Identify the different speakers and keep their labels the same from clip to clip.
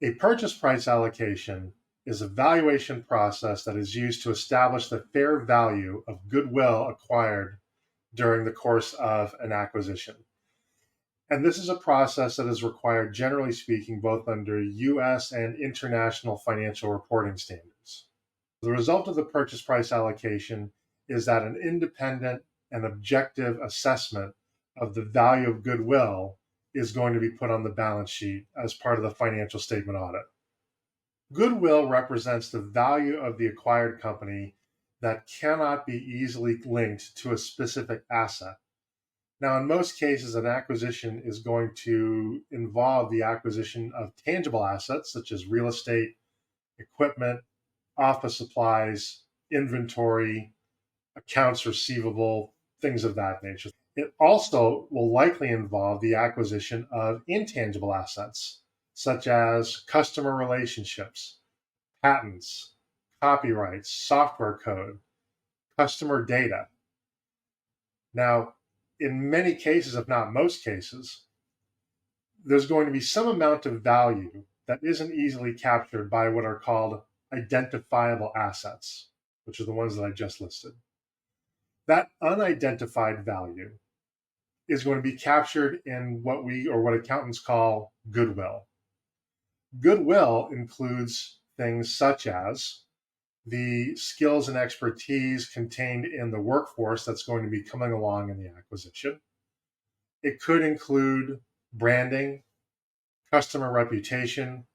Speaker 1: A purchase price allocation is a valuation process that is used to establish the fair value of goodwill acquired during the course of an acquisition. And this is a process that is required, generally speaking, both under US and international financial reporting standards. The result of the purchase price allocation is that an independent and objective assessment of the value of goodwill is going to be put on the balance sheet as part of the financial statement audit. Goodwill represents the value of the acquired company that cannot be easily linked to a specific asset. Now, in most cases, an acquisition is going to involve the acquisition of tangible assets such as real estate, equipment, office supplies, inventory, accounts receivable, things of that nature. It also will likely involve the acquisition of intangible assets, such as customer relationships, patents, copyrights, software code, customer data. Now, in many cases, if not most cases, there's going to be some amount of value that isn't easily captured by what are called identifiable assets, which are the ones that I just listed. That unidentified value is going to be captured in what accountants call goodwill. Goodwill includes things such as the skills and expertise contained in the workforce that's going to be coming along in the acquisition. It could include branding, customer reputation.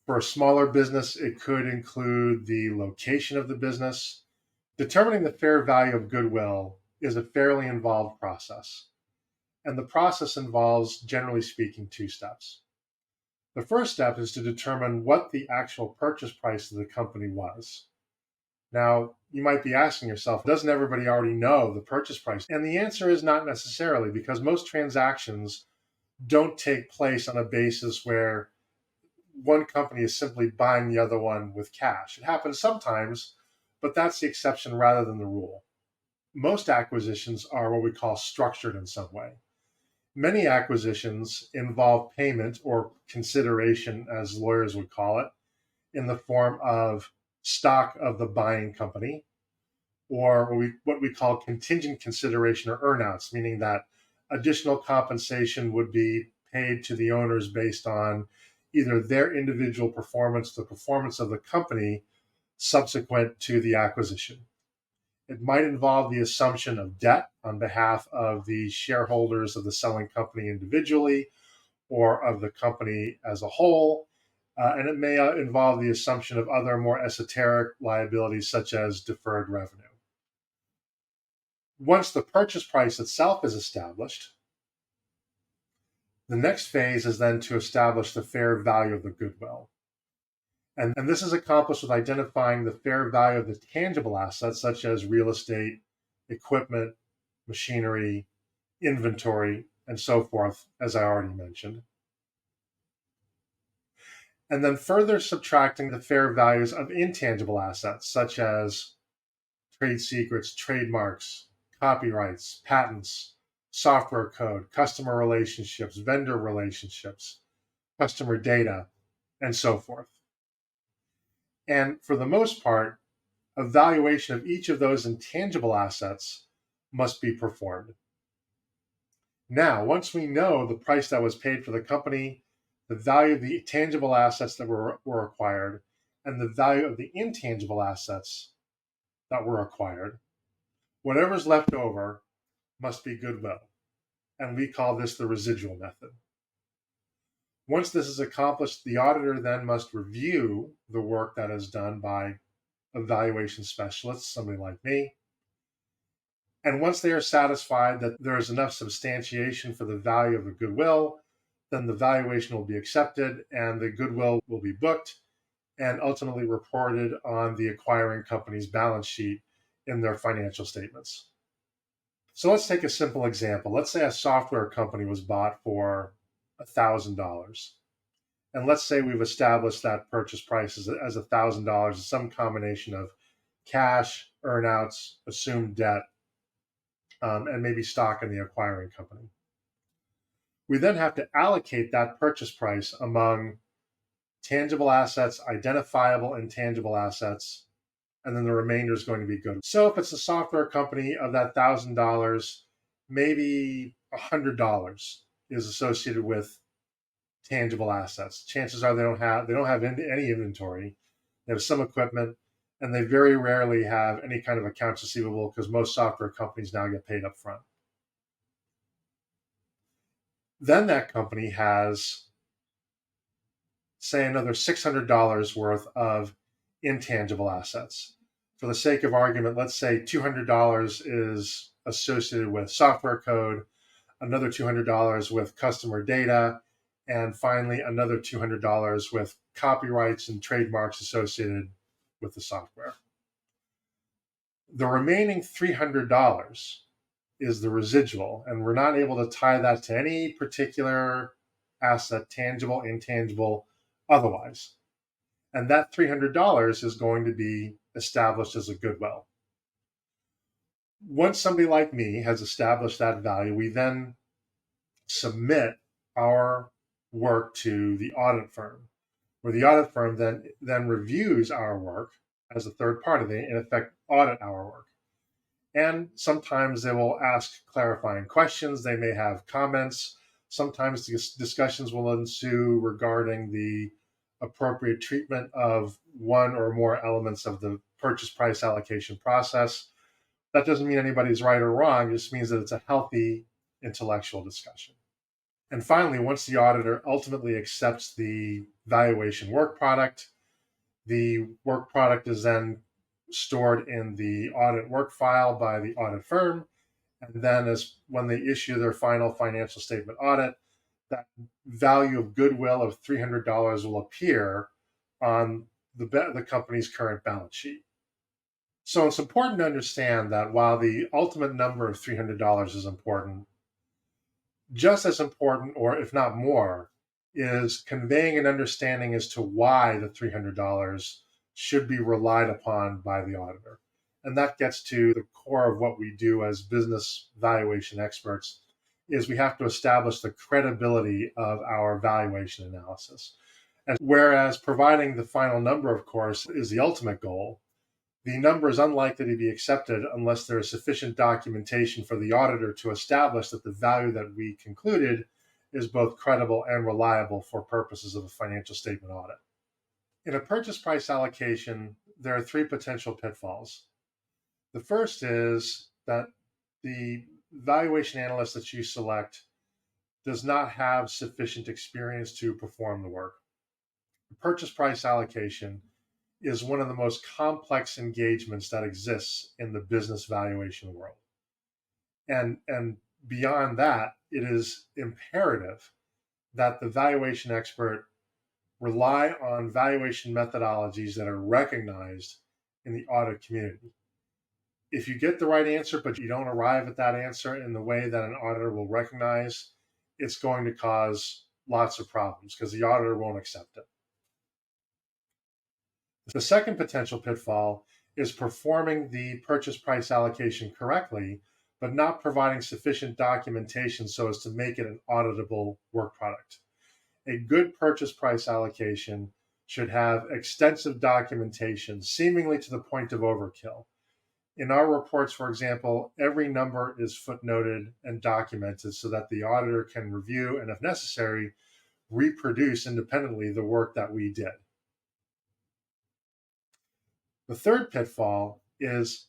Speaker 1: For a smaller business, it could include the location of the business. Determining the fair value of goodwill is a fairly involved process. And the process involves, generally speaking, 2 steps. The first step is to determine what the actual purchase price of the company was. Now, you might be asking yourself, doesn't everybody already know the purchase price? And the answer is not necessarily, because most transactions don't take place on a basis where one company is simply buying the other one with cash. It happens sometimes, but that's the exception rather than the rule. Most acquisitions are what we call structured in some way. Many acquisitions involve payment or consideration, as lawyers would call it, in the form of stock of the buying company, or what we call contingent consideration or earnouts, meaning that additional compensation would be paid to the owners based on either their individual performance, the performance of the company subsequent to the acquisition. It might involve the assumption of debt on behalf of the shareholders of the selling company individually or of the company as a whole. And it may involve the assumption of other more esoteric liabilities such as deferred revenue. Once the purchase price itself is established, the next phase is then to establish the fair value of the goodwill. And this is accomplished with identifying the fair value of the tangible assets, such as real estate, equipment, machinery, inventory, and so forth, as I already mentioned. And then further subtracting the fair values of intangible assets, such as trade secrets, trademarks, copyrights, patents, software code, customer relationships, vendor relationships, customer data, and so forth. And for the most part, a valuation of each of those intangible assets must be performed. Now, once we know the price that was paid for the company, the value of the tangible assets that were acquired, and the value of the intangible assets that were acquired, whatever's left over must be goodwill. And we call this the residual method. Once this is accomplished, the auditor then must review the work that is done by a valuation specialist, somebody like me. And once they are satisfied that there is enough substantiation for the value of the goodwill, then the valuation will be accepted and the goodwill will be booked and ultimately reported on the acquiring company's balance sheet in their financial statements. So let's take a simple example. Let's say a software company was bought for $1,000. And let's say we've established that purchase price as $1,000, some combination of cash, earnouts, assumed debt, and maybe stock in the acquiring company. We then have to allocate that purchase price among tangible assets, identifiable intangible assets, and then the remainder is going to be goodwill. So if it's a software company, of that $1,000, maybe $100 is associated with tangible assets. Chances are they don't have any inventory. They have some equipment, and they very rarely have any kind of accounts receivable because most software companies now get paid up front. Then that company has, say, another $600 worth of intangible assets. For the sake of argument, let's say $200 is associated with software code, another $200 with customer data, and finally another $200 with copyrights and trademarks associated with the software. The remaining $300 is the residual, and we're not able to tie that to any particular asset, tangible, intangible, otherwise. And that $300 is going to be established as a goodwill. Once somebody like me has established that value, we then submit our work to the audit firm, where the audit firm then reviews our work as a third party. They, in effect, audit our work. And sometimes they will ask clarifying questions. They may have comments. Sometimes discussions will ensue regarding the appropriate treatment of one or more elements of the purchase price allocation process. That doesn't mean anybody's right or wrong. It just means that it's a healthy intellectual discussion. And finally, once the auditor ultimately accepts the valuation work product, the work product is then stored in the audit work file by the audit firm. And then when they issue their final financial statement audit, that value of goodwill of $300 will appear on the company's current balance sheet. So it's important to understand that while the ultimate number of $300 is important, just as important, or if not more, is conveying an understanding as to why the $300 should be relied upon by the auditor. And that gets to the core of what we do as business valuation experts, is we have to establish the credibility of our valuation analysis. And whereas providing the final number, of course, is the ultimate goal, the number is unlikely to be accepted unless there is sufficient documentation for the auditor to establish that the value that we concluded is both credible and reliable for purposes of a financial statement audit. In a purchase price allocation, there are three potential pitfalls. The first is that the valuation analyst that you select does not have sufficient experience to perform the work. The purchase price allocation is one of the most complex engagements that exists in the business valuation world. And beyond that, it is imperative that the valuation expert rely on valuation methodologies that are recognized in the audit community. If you get the right answer, but you don't arrive at that answer in the way that an auditor will recognize, it's going to cause lots of problems because the auditor won't accept it. The second potential pitfall is performing the purchase price allocation correctly, but not providing sufficient documentation so as to make it an auditable work product. A good purchase price allocation should have extensive documentation, seemingly to the point of overkill. In our reports, for example, every number is footnoted and documented so that the auditor can review and, if necessary, reproduce independently the work that we did. The third pitfall is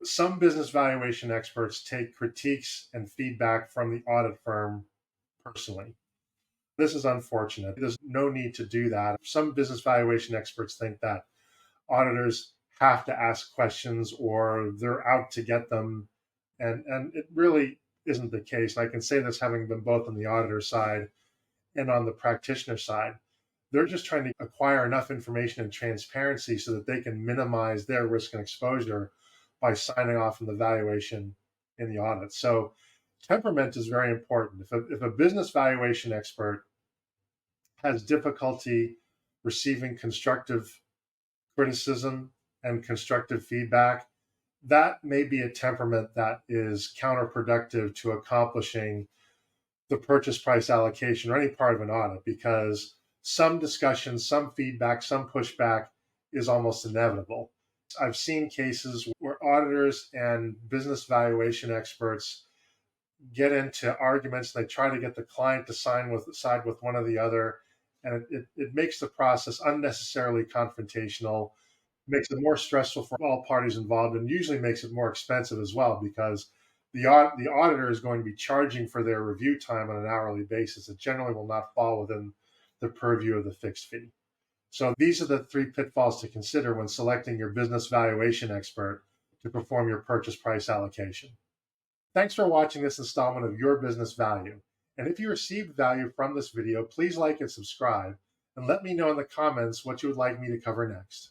Speaker 1: some business valuation experts take critiques and feedback from the audit firm personally. This is unfortunate. There's no need to do that. Some business valuation experts think that auditors have to ask questions or they're out to get them. And it really isn't the case. I can say this having been both on the auditor side and on the practitioner side. They're just trying to acquire enough information and transparency so that they can minimize their risk and exposure by signing off on the valuation in the audit. So temperament is very important. If a business valuation expert has difficulty receiving constructive criticism and constructive feedback, that may be a temperament that is counterproductive to accomplishing the purchase price allocation or any part of an audit, because some discussion, some feedback, some pushback is almost inevitable. I've seen cases where auditors and business valuation experts get into arguments. They try to get the client to side with one or the other, and it makes the process unnecessarily confrontational, makes it more stressful for all parties involved, and usually makes it more expensive as well because the auditor is going to be charging for their review time on an hourly basis. It generally will not fall within the purview of the fixed fee. So these are the three pitfalls to consider when selecting your business valuation expert to perform your purchase price allocation. Thanks for watching this installment of Your Business Value. And if you received value from this video, please like and subscribe, and let me know in the comments what you would like me to cover next.